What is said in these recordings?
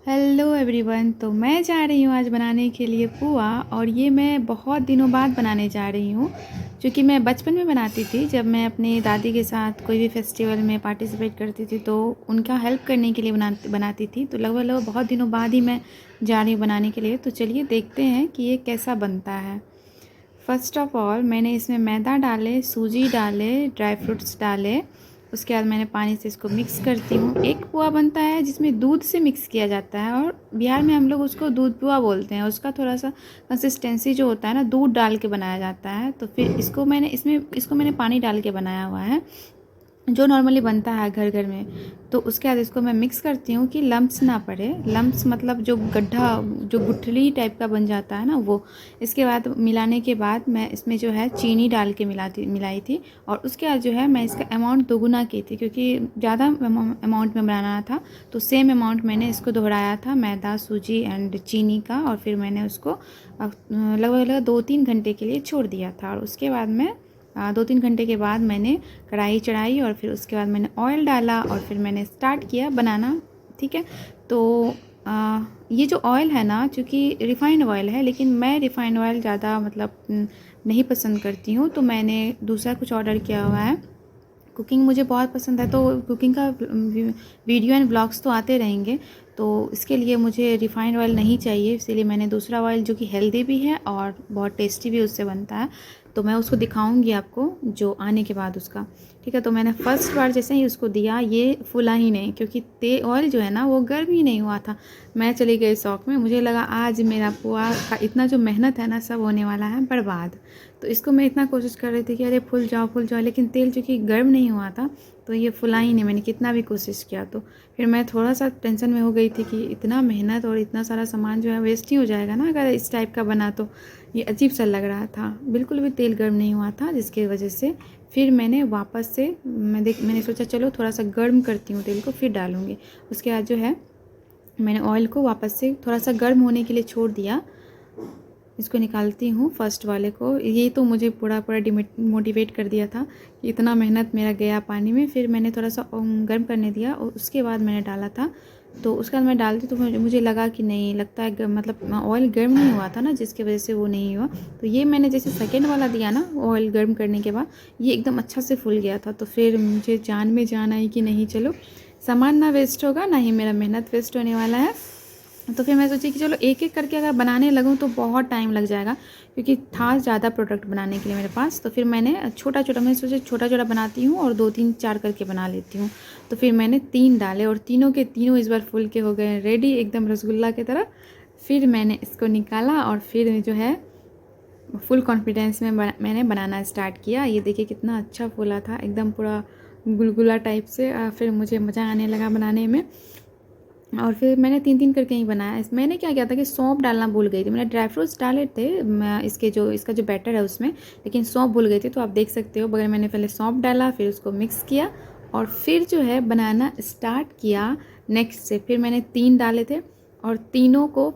Hello everyone. तो मैं जा रही हूँ आज बनाने के लिए पुआ, और ये मैं बहुत दिनों बाद बनाने जा रही हूँ। क्योंकि मैं बचपन में बनाती थी, जब मैं अपनी दादी के साथ कोई भी फेस्टिवल में पार्टिसिपेट करती थी तो उनका हेल्प करने के लिए बनाती थी। तो लगभग बहुत दिनों बाद ही मैं जा रही हूँ बनाने के लिए। तो चलिए देखते हैं कि ये कैसा बनता है। फ़र्स्ट ऑफ़ ऑल मैंने इसमें मैदा डाले, सूजी डाले, ड्राई फ्रूट्स डाले। उसके बाद मैंने पानी से इसको मिक्स करती हूँ। एक पुआ बनता है जिसमें दूध से मिक्स किया जाता है, और बिहार में हम लोग उसको दूध पुआ बोलते हैं। उसका थोड़ा सा कंसिस्टेंसी जो होता है ना, दूध डाल के बनाया जाता है। तो फिर इसको मैंने पानी डाल के बनाया हुआ है, जो नॉर्मली बनता है घर घर में। तो उसके बाद इसको मैं मिक्स करती हूँ कि लम्प्स ना पड़े। लम्प्स मतलब जो गड्ढा, जो गुठली टाइप का बन जाता है ना, वो। इसके बाद मिलाने के बाद मैं इसमें जो है चीनी डाल के मिलाई थी। और उसके बाद जो है मैं इसका अमाउंट दोगुना की थी, क्योंकि ज़्यादा अमाउंट में बनाना था। तो सेम अमाउंट मैंने इसको दोहराया था, मैदा, सूजी एंड चीनी का। और फिर मैंने उसको लगभग 2-3 घंटे के लिए छोड़ दिया था। और उसके बाद मैं 2-3 घंटे के बाद मैंने कढ़ाई चढ़ाई, और फिर उसके बाद मैंने ऑयल डाला, और फिर मैंने स्टार्ट किया बनाना। ठीक है। तो ये जो ऑयल है ना, चूँकि रिफ़ाइंड ऑयल है, लेकिन मैं रिफ़ाइंड ऑयल ज़्यादा नहीं पसंद करती हूँ। तो मैंने दूसरा कुछ ऑर्डर किया हुआ है। कुकिंग मुझे बहुत पसंद है, तो कुकिंग का वीडियो एंड ब्लॉग्स तो आते रहेंगे। तो इसके लिए मुझे रिफ़ाइंड ऑयल नहीं चाहिए, इसीलिए मैंने दूसरा ऑयल जो कि हेल्दी भी है और बहुत टेस्टी भी उससे बनता है। तो मैं उसको दिखाऊंगी आपको जो आने के बाद उसका। ठीक है। तो मैंने फ़र्स्ट बार जैसे ही उसको दिया, ये फूला ही नहीं, क्योंकि तेल ऑयल जो है ना वो गर्म ही नहीं हुआ था। मैं चली गई शौक में, मुझे लगा आज मेरा पुआ का इतना जो मेहनत है ना, सब होने वाला है बर्बाद। तो इसको मैं इतना कोशिश कर रही थी कि अरे फूल जाओ, लेकिन तेल चूँकि गर्म नहीं हुआ था तो ये फुला ही नहीं। मैंने कितना भी कोशिश किया। तो फिर मैं थोड़ा सा टेंशन में हो गई थी कि इतना मेहनत और इतना सारा सामान जो है वेस्ट ही हो जाएगा ना अगर इस टाइप का बना। तो ये अजीब सा लग रहा था, बिल्कुल भी तेल गर्म नहीं हुआ था, जिसकी वजह से फिर मैंने वापस से मैंने सोचा चलो थोड़ा सा गर्म करती हूँ तेल को, फिर डालूँगी। उसके बाद जो है मैंने ऑयल को वापस से थोड़ा सा गर्म होने के लिए छोड़ दिया। इसको निकालती हूँ फर्स्ट वाले को। ये तो मुझे पूरा मोटिवेट कर दिया था कि इतना मेहनत मेरा गया पानी में। फिर मैंने थोड़ा सा गर्म करने दिया, और उसके बाद मैंने डाला था। तो उसके बाद मैं डालती तो मुझे लगा कि नहीं, लगता है ऑयल गर्म नहीं हुआ था ना, जिसकी वजह से वो नहीं हुआ। तो ये मैंने जैसे सेकेंड वाला दिया ना ऑयल गर्म करने के बाद, ये एकदम अच्छा से फूल गया था। तो फिर मुझे जान में जान आई कि नहीं, चलो सामान ना वेस्ट होगा, ना ही मेरा मेहनत वेस्ट होने वाला है। तो फिर मैं सोची कि चलो एक एक करके अगर बनाने लगूँ तो बहुत टाइम लग जाएगा, क्योंकि था ज़्यादा प्रोडक्ट बनाने के लिए मेरे पास। तो फिर मैंने मैं सोचा छोटा छोटा बनाती हूँ और 2-3-4 करके बना लेती हूँ। तो फिर मैंने 3 डाले, और तीनों के तीनों इस बार फूल के हो गए रेडी, एकदम रसगुल्ला की तरह। फिर मैंने इसको निकाला, और फिर जो है फुल कॉन्फिडेंस में मैंने बनाना स्टार्ट किया। ये देखिए कितना अच्छा फूला था, एकदम पूरा गुलगुला टाइप से। फिर मुझे मज़ा आने लगा बनाने में, और फिर मैंने 3-3 करके ही बनाया। मैंने क्या किया था कि सौंफ डालना भूल गई थी। मैंने ड्राई फ्रूट्स डाले थे इसका जो बैटर है उसमें, लेकिन सौंफ भूल गई थी। तो आप देख सकते हो, बगैर मैंने पहले सौंफ डाला, फिर उसको मिक्स किया, और फिर जो है बनाना स्टार्ट किया नेक्स्ट से। फिर मैंने 3 डाले थे, और तीनों को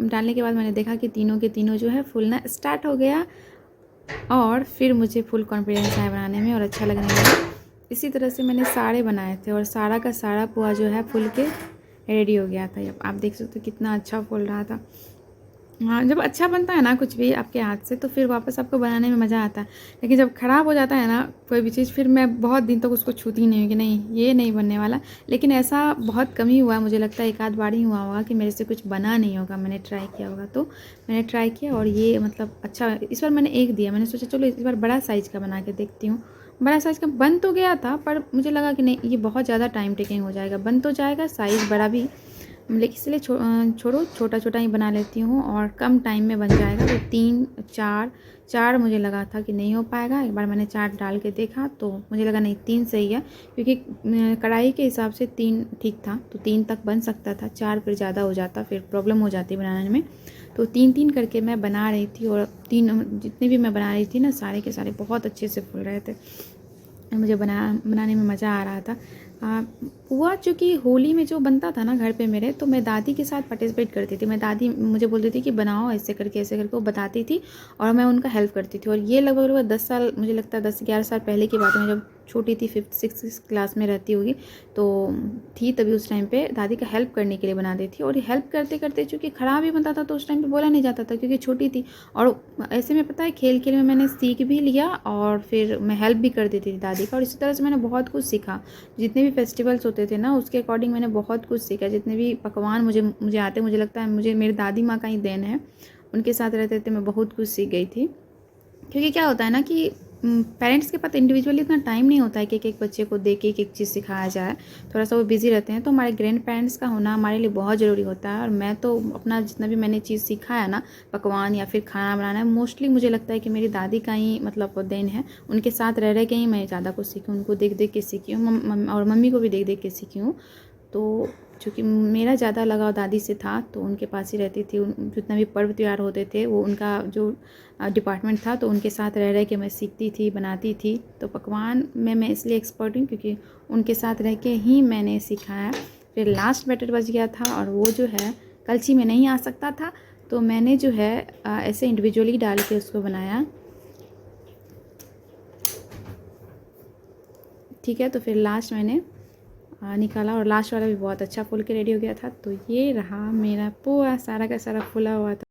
डालने के बाद मैंने देखा कि तीनों के तीनों जो है फूलना स्टार्ट हो गया। और फिर मुझे फुल कॉन्फिडेंस आया बनाने में, और अच्छा लगने लगा। इसी तरह से मैंने सारे बनाए थे, और सारा का सारा पुआ जो है फूल के रेडी हो गया था। अब आप देख सकते हो कितना अच्छा फूल रहा था। हाँ, जब अच्छा बनता है ना कुछ भी आपके हाथ से, तो फिर वापस आपको बनाने में मज़ा आता है। लेकिन जब ख़राब हो जाता है ना कोई भी चीज़, फिर मैं बहुत दिन तक उसको छूती नहीं हूँ कि नहीं ये नहीं बनने वाला। लेकिन ऐसा बहुत कम ही हुआ है, मुझे लगता है 1-आध बार ही हुआ होगा कि मेरे से कुछ बना नहीं होगा, मैंने ट्राई किया होगा। तो मैंने ट्राई किया, और ये अच्छा, इस बार मैंने एक दिया। मैंने सोचा चलो इस बार बड़ा साइज़ का बना के देखती हूँ। बड़ा साइज़ का बन तो गया था, पर मुझे लगा कि नहीं ये बहुत ज़्यादा टाइम टेकिंग हो जाएगा। बन तो जाएगा, साइज़ बड़ा भी, लेकिन इसलिए छोड़ो छोटा छोटा ही बना लेती हूँ, और कम टाइम में बन जाएगा। तो 3-4 मुझे लगा था कि नहीं हो पाएगा। एक बार मैंने 4 डाल के देखा तो मुझे लगा नहीं 3 सही है, क्योंकि कढ़ाई के हिसाब से 3 ठीक था। तो 3 तक बन सकता था, 4 फिर ज़्यादा हो जाता, फिर प्रॉब्लम हो जाती बनाने में। तो 3-3 करके मैं बना रही थी, और 3 जितने भी मैं बना रही थी ना, सारे के सारे बहुत अच्छे से फूल रहे थे। मुझे बनाने में मज़ा आ रहा था। पुआ चूँकि होली में जो बनता था ना घर पे मेरे, तो मैं दादी के साथ पार्टिसिपेट करती थी। मैं दादी मुझे बोलती थी कि बनाओ ऐसे करके वो बताती थी, और मैं उनका हेल्प करती थी। और ये लगभग 10 साल, मुझे लगता है 10-11 साल पहले की बात है, जब छोटी थी, 5th-6th क्लास में रहती होगी, तो थी तभी उस टाइम पे दादी का हेल्प करने के लिए बनाती थी। और हेल्प करते करते चूँकि ख़राब ही बनता था तो उस टाइम पे बोला नहीं जाता था क्योंकि छोटी थी। और ऐसे में पता है खेल खेल में मैंने सीख भी लिया और फिर मैं हेल्प भी कर देती थी दादी का, और इसी तरह से मैंने बहुत कुछ सीखा। जितने भी फेस्टिवल्स होते थे ना उसके अकॉर्डिंग मैंने बहुत कुछ सीखा। जितने भी पकवान मुझे आते, मुझे लगता है मुझे मेरी दादी माँ का ही देन है। उनके साथ रहते थे मैं बहुत कुछ सीख गई थी। क्योंकि क्या होता है ना कि पेरेंट्स के पास इंडिविजुअली इतना टाइम नहीं होता है कि एक बच्चे को देख के एक चीज़ सिखाया जाए, थोड़ा सा वो बिज़ी रहते हैं। तो हमारे ग्रैंड पेरेंट्स का होना हमारे लिए बहुत ज़रूरी होता है। और मैं तो अपना जितना भी मैंने चीज़ सीखा है ना, पकवान या फिर खाना बनाना है, मोस्टली मुझे लगता है कि मेरी दादी का ही मतलब देन है। उनके साथ रह रह के ही मैं ज़्यादा कुछ सीखी हूँ, उनको देख देख के सीखी हूँ, और मम्मी को भी देख देख के सीखी हूँ। तो चूँकि मेरा ज़्यादा लगाव दादी से था तो उनके पास ही रहती थी। जितना भी पर्व त्यौहार होते थे वो उनका जो डिपार्टमेंट था, तो उनके साथ रह रह के मैं सीखती थी, बनाती थी। तो पकवान में मैं इसलिए एक्सपर्ट हूँ क्योंकि उनके साथ रह के ही मैंने सीखा है। फिर लास्ट बैटर बच गया था और वो जो है कलछी में नहीं आ सकता था, तो मैंने जो है ऐसे इंडिविजुअली डाल के उसको बनाया। ठीक है, तो फिर लास्ट मैंने निकाला और लास्ट वाला भी बहुत अच्छा फूल के रेडी हो गया था। तो ये रहा मेरा पोहा, सारा का सारा फूला हुआ था।